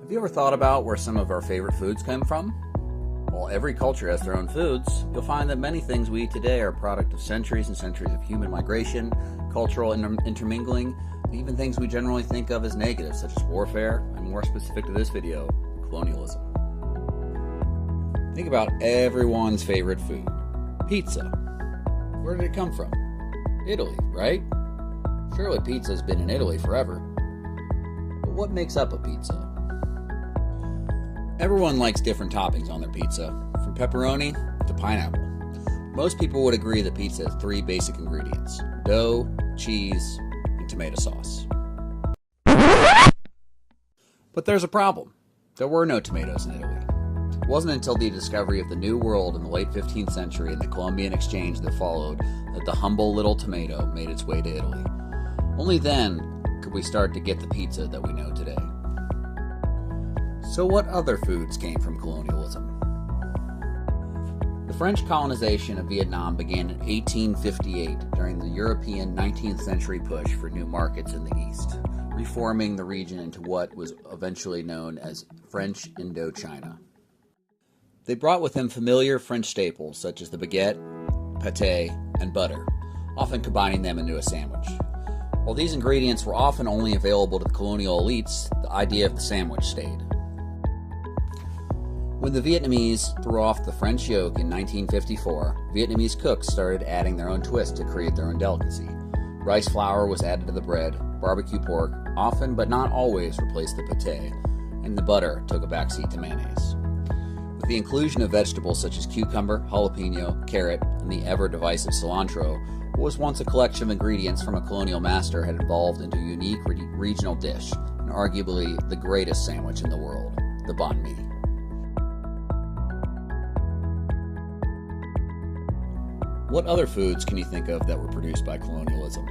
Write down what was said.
Have you ever thought about where some of our favorite foods come from? While every culture has their own foods, you'll find that many things we eat today are a product of centuries and centuries of human migration, cultural intermingling, and even things we generally think of as negative, such as warfare, and more specific to this video, colonialism. Think about everyone's favorite food, pizza. Where did it come from? Italy, right? Surely pizza's been in Italy forever. But what makes up a pizza? Everyone likes different toppings on their pizza, from pepperoni to pineapple. Most people would agree that pizza has three basic ingredients: dough, cheese, and tomato sauce. But there's a problem. There were no tomatoes in Italy. It wasn't until the discovery of the New World in the late 15th century and the Columbian exchange that followed that the humble little tomato made its way to Italy. Only then could we start to get the pizza that we know today. So what other foods came from colonialism? The French colonization of Vietnam began in 1858 during the European 19th century push for new markets in the East, reforming the region into what was eventually known as French Indochina. They brought with them familiar French staples such as the baguette, pâté, and butter, often combining them into a sandwich. While these ingredients were often only available to the colonial elites, the idea of the sandwich stayed. When the Vietnamese threw off the French yoke in 1954, Vietnamese cooks started adding their own twist to create their own delicacy. Rice flour was added to the bread, barbecue pork often but not always replaced the pâté, and the butter took a backseat to mayonnaise. With the inclusion of vegetables such as cucumber, jalapeno, carrot, and the ever-divisive cilantro, what was once a collection of ingredients from a colonial master had evolved into a unique regional dish, and arguably the greatest sandwich in the world, the Bahn Mi. What other foods can you think of that were produced by colonialism?